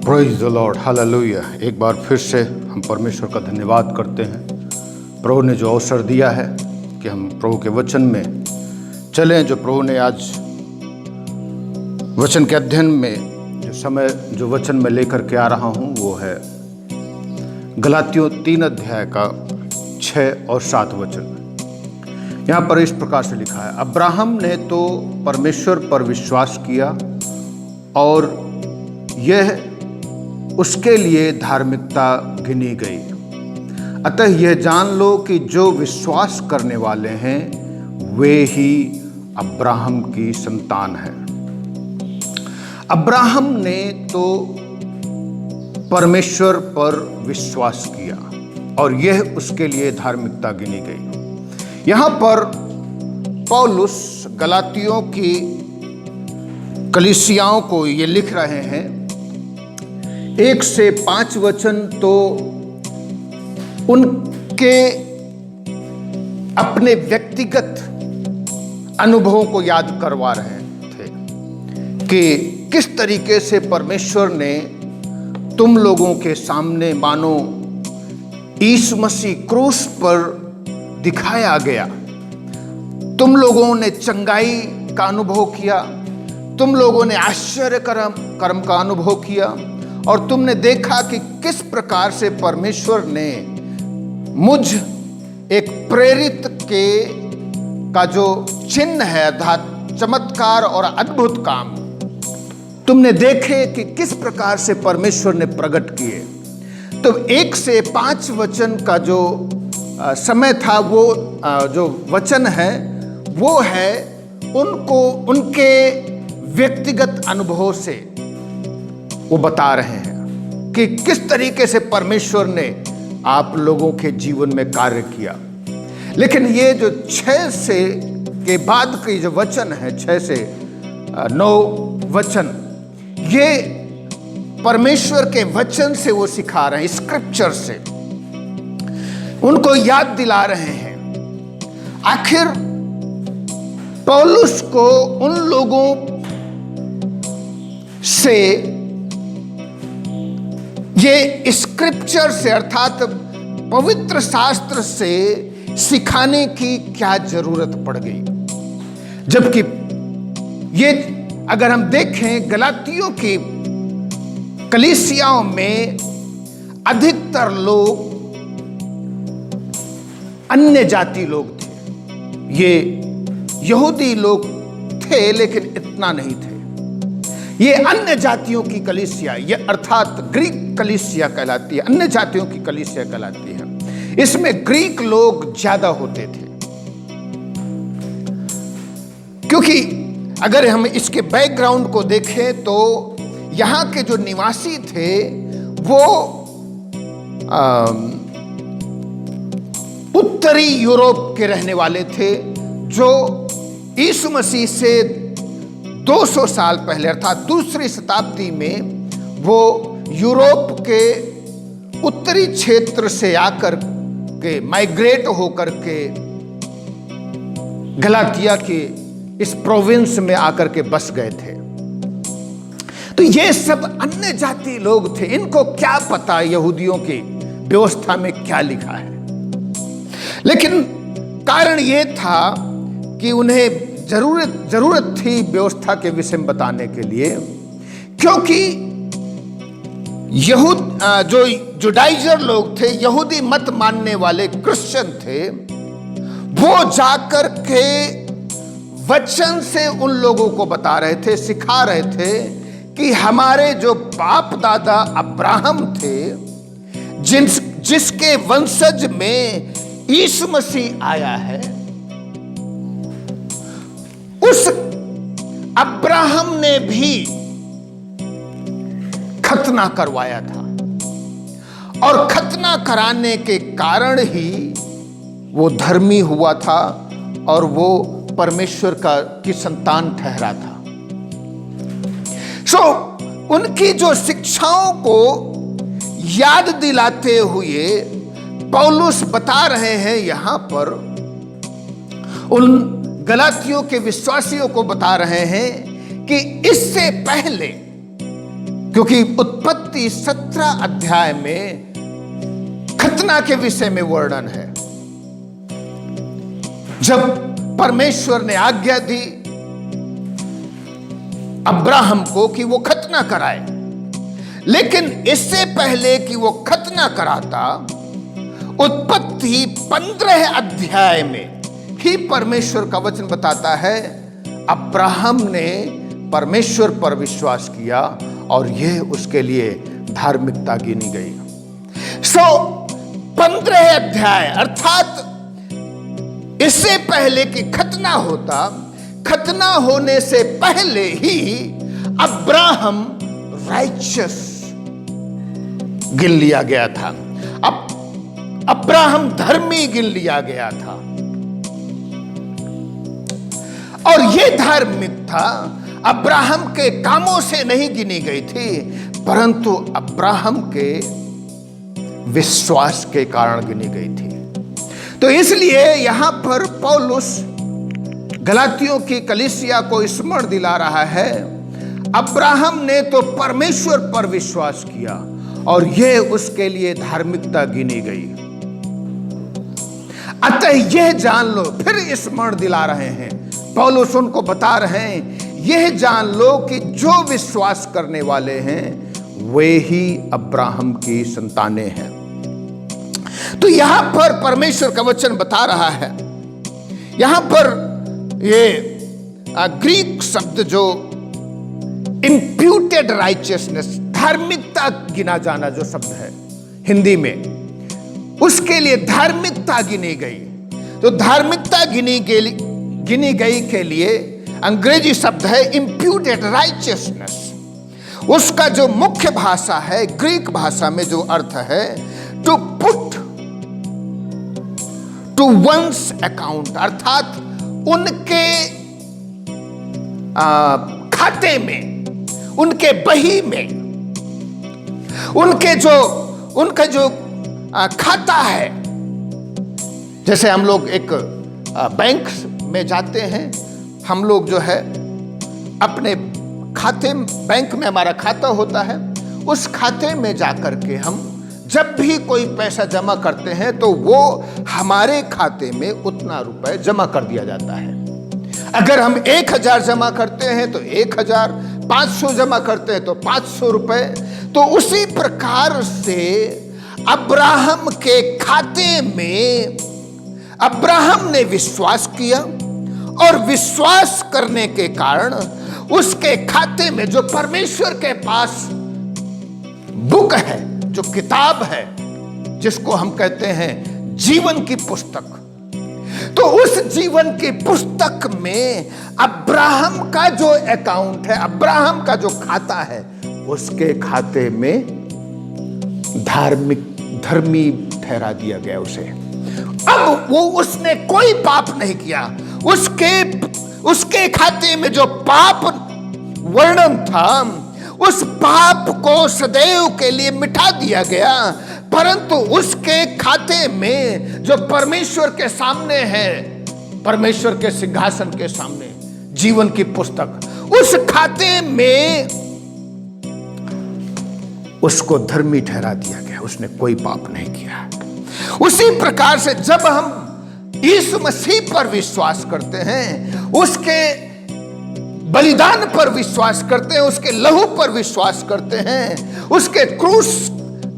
Praise the Lord, hallelujah. एक बार फिर से हम परमेश्वर का धन्यवाद करते हैं। प्रभु ने जो अवसर दिया है कि हम प्रभु के वचन में चलें। जो प्रभु ने आज वचन के अध्ययन में जो वचन में लेकर के आ रहा हूं वो है गलातियों 3 अध्याय का 6 और 7 वचन। यहाँ पर इस प्रकार से लिखा है, अब्राहम ने तो परमेश्वर पर विश्वास किया और यह उसके लिए धार्मिकता गिनी गई। अतः यह जान लो कि जो विश्वास करने वाले हैं वे ही अब्राहम की संतान है। अब्राहम ने तो परमेश्वर पर विश्वास किया और यह उसके लिए धार्मिकता गिनी गई। यहां पर पौलुस गलातियों की कलीसियाओं को ये लिख रहे हैं। 1 से 5 वचन तो उनके अपने व्यक्तिगत अनुभवों को याद करवा रहे थे कि किस तरीके से परमेश्वर ने तुम लोगों के सामने मानो यीशु मसीह क्रूस पर दिखाया गया। तुम लोगों ने चंगाई का अनुभव किया, तुम लोगों ने आश्चर्य कर्म का अनुभव किया और तुमने देखा कि किस प्रकार से परमेश्वर ने मुझ एक प्रेरित का जो चिन्ह है अर्थात चमत्कार और अद्भुत काम तुमने देखे कि किस प्रकार से परमेश्वर ने प्रकट किए। तो 1 से 5 वचन का जो समय था वो जो वचन है वो है उनके व्यक्तिगत अनुभव से वो बता रहे हैं कि किस तरीके से परमेश्वर ने आप लोगों के जीवन में कार्य किया। लेकिन ये जो 6 से के बाद की जो वचन है 6 से 9 वचन, ये परमेश्वर के वचन से वो सिखा रहे हैं, स्क्रिप्चर से उनको याद दिला रहे हैं। आखिर पौलुस को उन लोगों से ये स्क्रिप्चर से अर्थात पवित्र शास्त्र से सिखाने की क्या जरूरत पड़ गई, जबकि ये अगर हम देखें गलातियों की कलीसियाओं में अधिकतर लोग अन्य जाति लोग थे। ये यहूदी लोग थे लेकिन इतना नहीं थे। ये अन्य जातियों की कलीसिया, ये अर्थात ग्रीक कलीसिया कहलाती है, अन्य जातियों की कलीसिया कहलाती है। इसमें ग्रीक लोग ज्यादा होते थे क्योंकि अगर हम इसके बैकग्राउंड को देखें तो यहां के जो निवासी थे वो उत्तरी यूरोप के रहने वाले थे, जो यीशु मसीह से 200 साल पहले अर्थात दूसरी शताब्दी में वो यूरोप के उत्तरी क्षेत्र से आकर के माइग्रेट होकर के गलातिया के इस प्रोविंस में आकर के बस गए थे। तो ये सब अन्य जाति लोग थे। इनको क्या पता यहूदियों की व्यवस्था में क्या लिखा है। लेकिन कारण ये था कि उन्हें जरूरत थी व्यवस्था के विषय में बताने के लिए, क्योंकि जो जुडाइजर लोग थे, यहूदी मत मानने वाले क्रिश्चियन थे, वो जाकर के वचन से उन लोगों को बता रहे थे, सिखा रहे थे कि हमारे जो बाप दादा अब्राहम थे, जिसके वंशज में यीशु मसीह आया है, उस अब्राहम ने भी खतना करवाया था और खतना कराने के कारण ही वो धर्मी हुआ था और वो परमेश्वर की संतान ठहरा था। उनकी जो शिक्षाओं को याद दिलाते हुए पौलुस बता रहे हैं यहां पर, उन गलातियों के विश्वासियों को बता रहे हैं कि इससे पहले, क्योंकि उत्पत्ति उत्पत्ति 17 अध्याय में खतना के विषय में वर्णन है। जब परमेश्वर ने आज्ञा दी अब्राहम को कि वो खतना कराए, लेकिन इससे पहले कि वो खतना कराता, उत्पत्ति 15 अध्याय में ही परमेश्वर का वचन बताता है अब्राहम ने परमेश्वर पर विश्वास किया और यह उसके लिए धार्मिकता गिनी गई। 15 अध्याय अर्थात इससे पहले कि खतना होता, खतना होने से पहले ही अब्राहम राइचस गिन लिया गया था। अब अब्राहम धर्मी गिन लिया गया था और यह धार्मिकता अब्राहम के कामों से नहीं गिनी गई थी, परंतु अब्राहम के विश्वास के कारण गिनी गई थी। तो इसलिए यहां पर पौलुस गलातियों की कलीसिया को स्मरण दिला रहा है, अब्राहम ने तो परमेश्वर पर विश्वास किया और यह उसके लिए धार्मिकता गिनी गई। अतः यह जान लो, फिर स्मरण दिला रहे हैं पौलुस, उनको बता रहे हैं यह जान लो कि जो विश्वास करने वाले हैं वे ही अब्राहम की संतानें हैं। तो यहां पर परमेश्वर का वचन बता रहा है, यहां पर ये ग्रीक शब्द जो इंप्यूटेड राइचियसनेस, धार्मिकता गिना जाना जो शब्द है हिंदी में, उसके लिए धार्मिकता गिनी गई। तो धार्मिकता गिनी गई के लिए अंग्रेजी शब्द है इंप्यूटेड राइचियसनेस। उसका जो मुख्य भाषा है ग्रीक भाषा में जो अर्थ है to put to one's account, अर्थात उनके खाते में, उनके बही में, उनका जो खाता है। जैसे हम लोग एक बैंक में जाते हैं, हम लोग जो है अपने खाते, बैंक में हमारा खाता होता है, उस खाते में जाकर के हम जब भी कोई पैसा जमा करते हैं तो वो हमारे खाते में उतना रुपए जमा कर दिया जाता है। अगर हम 1000 जमा करते हैं तो 1000, 500 जमा करते हैं तो 500 रुपए। तो उसी प्रकार से अब्राहम के खाते में अब्राहम ने विश्वास किया और विश्वास करने के कारण उसके खाते में जो परमेश्वर के पास बुक है, जो किताब है, जिसको हम कहते हैं जीवन की पुस्तक, तो उस जीवन की पुस्तक में अब्राहम का जो अकाउंट है, अब्राहम का जो खाता है, उसके खाते में धर्मी ठहरा दिया गया उसे। अब वो उसने कोई पाप नहीं किया, उसके खाते में जो पाप वर्णन था उस पाप को सदैव के लिए मिटा दिया गया, परंतु उसके खाते में जो परमेश्वर के सामने है, परमेश्वर के सिंहासन के सामने जीवन की पुस्तक, उस खाते में उसको धर्मी ठहरा दिया गया, उसने कोई पाप नहीं किया। उसी प्रकार से जब हम यीशु मसीह पर विश्वास करते हैं, उसके बलिदान पर विश्वास करते हैं, उसके लहू पर विश्वास करते हैं, उसके क्रूस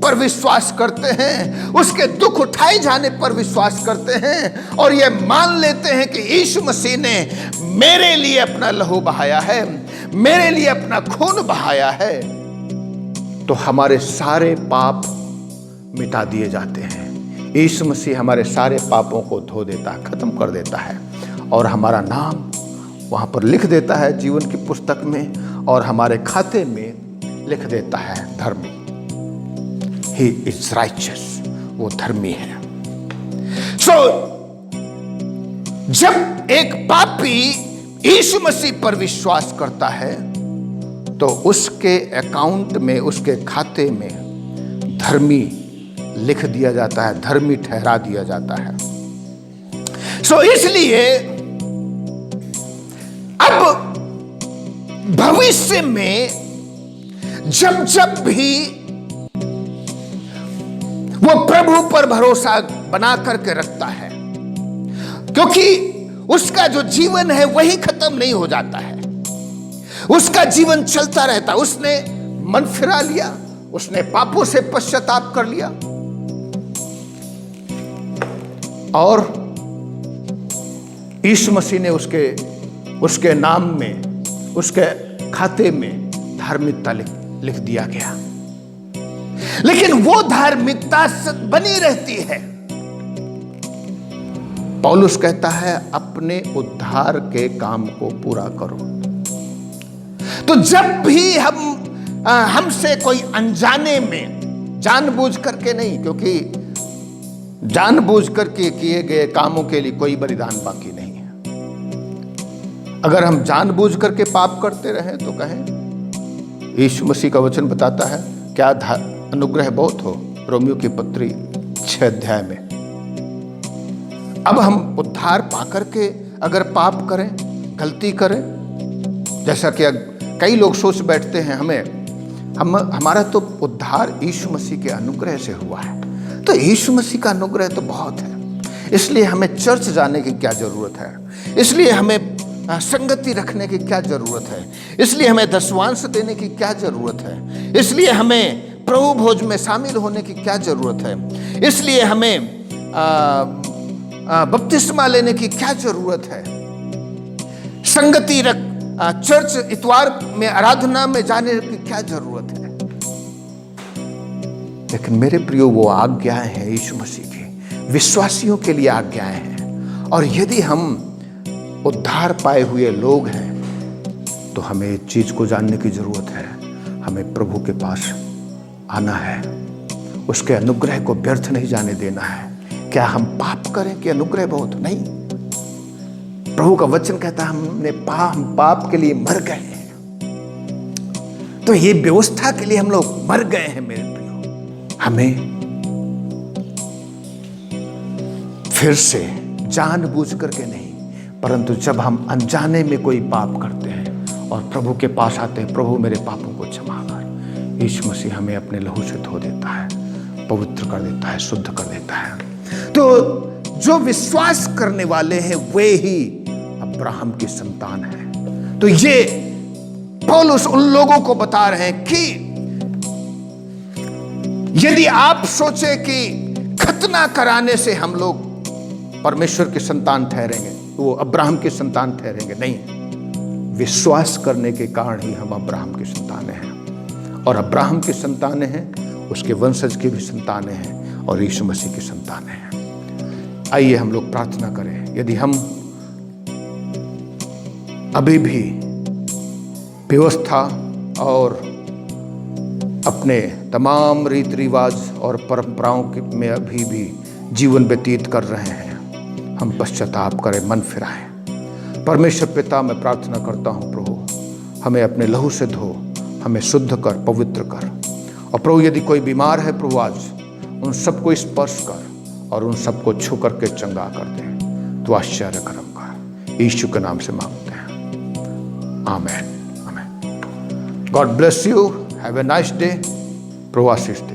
पर विश्वास करते हैं, उसके दुख उठाए जाने पर विश्वास करते हैं और यह मान लेते हैं कि यीशु मसीह ने मेरे लिए अपना लहू बहाया है, मेरे लिए अपना खून बहाया है, तो हमारे सारे पाप मिटा दिए जाते हैं। यीशु मसीह हमारे सारे पापों को धो देता है, खत्म कर देता है और हमारा नाम वहां पर लिख देता है जीवन की पुस्तक में और हमारे खाते में लिख देता है धर्मी। He is righteous, वो धर्मी है। जब एक पापी यीशु मसीह पर विश्वास करता है तो उसके अकाउंट में, उसके खाते में धर्मी लिख दिया जाता है, धर्मी ठहरा दिया जाता है। इसलिए अब भविष्य में जब भी वो प्रभु पर भरोसा बना करके रखता है, क्योंकि उसका जो जीवन है वही खत्म नहीं हो जाता है, उसका जीवन चलता रहता। उसने मन फिरा लिया, उसने पापों से पश्चाताप कर लिया और यीशु मसीह ने उसके नाम में, उसके खाते में धार्मिकता लिख दिया गया। लेकिन वो धार्मिकता बनी रहती है। पौलुस कहता है अपने उद्धार के काम को पूरा करो। तो जब भी हमसे कोई अनजाने में, जानबूझ करके नहीं, क्योंकि जानबूझ करके किए गए कामों के लिए कोई बलिदान बाकी नहीं है। अगर हम जानबूझ करके पाप करते रहें तो कहें, यीशु मसीह का वचन बताता है क्या अनुग्रह बहुत हो, रोमियो की पत्री 6 अध्याय में। अब हम उद्धार पाकर के अगर पाप करें, गलती करें, जैसा कि कई लोग सोच बैठते हैं हमारा तो उद्धार यीशु मसीह के अनुग्रह से हुआ है, तो यीशु मसीह का अनुग्रह तो बहुत है, इसलिए हमें चर्च जाने की क्या जरूरत है, इसलिए हमें संगति रखने की क्या जरूरत है, इसलिए हमें दशवांश देने की क्या जरूरत है, इसलिए हमें प्रभु भोज में शामिल होने की क्या जरूरत है, इसलिए हमें बपतिस्मा लेने की क्या जरूरत है, संगति रख चर्च इतवार में आराधना में जाने की क्या जरूरत है। लेकिन मेरे प्रियो, वो आज्ञाएं हैं यीशु मसीह की, विश्वासियों के लिए आज्ञाएं हैं। और यदि हम उद्धार पाए हुए लोग हैं तो हमें एक चीज को जानने की जरूरत है, हमें प्रभु के पास आना है, उसके अनुग्रह को व्यर्थ नहीं जाने देना है। क्या हम पाप करें कि अनुग्रह बहुत? नहीं। प्रभु का वचन कहता है हम पाप के लिए मर गए हैं, तो ये व्यवस्था के लिए हम लोग मर गए हैं मेरे प्रियो। हमें फिर से जानबूझ करके नहीं, परंतु जब हम अनजाने में कोई पाप करते हैं और प्रभु के पास आते हैं, प्रभु मेरे पापों को क्षमा कर, यीशु मसीह हमें अपने लहू से धो देता है, पवित्र कर देता है, शुद्ध कर देता है। तो जो विश्वास करने वाले हैं वे ही अब्राहम की संतान है। तो ये पौलुस उन लोगों को बता रहे हैं कि यदि आप सोचे कि खतना कराने से हम लोग परमेश्वर की संतान ठहरेंगे, तो वो अब्राहम की संतान ठहरेंगे, नहीं। विश्वास करने के कारण ही हम अब्राहम की संतानें हैं, और अब्राहम की संतानें हैं, उसके वंशज की भी संतानें हैं, और यीशु मसीह की संतानें हैं। आइए हम लोग प्रार्थना करें। यदि हम अभी भी व्यवस्था और अपने तमाम रीति रिवाज और परंपराओं में अभी भी जीवन व्यतीत कर रहे हैं, हम पश्चाताप करें, मन फिराएं। परमेश्वर पिता, मैं प्रार्थना करता हूं प्रभु, हमें अपने लहू से धो, हमें शुद्ध कर, पवित्र कर। और प्रभु यदि कोई बीमार है प्रभु, आज उन सबको स्पर्श कर और उन सबको छू करके चंगा कर दे। तो आश्चर्य कर्म कर, यीशु के नाम से मांगते हैं, amen, amen. God bless you, have a nice day. प्रभु आशीष दे।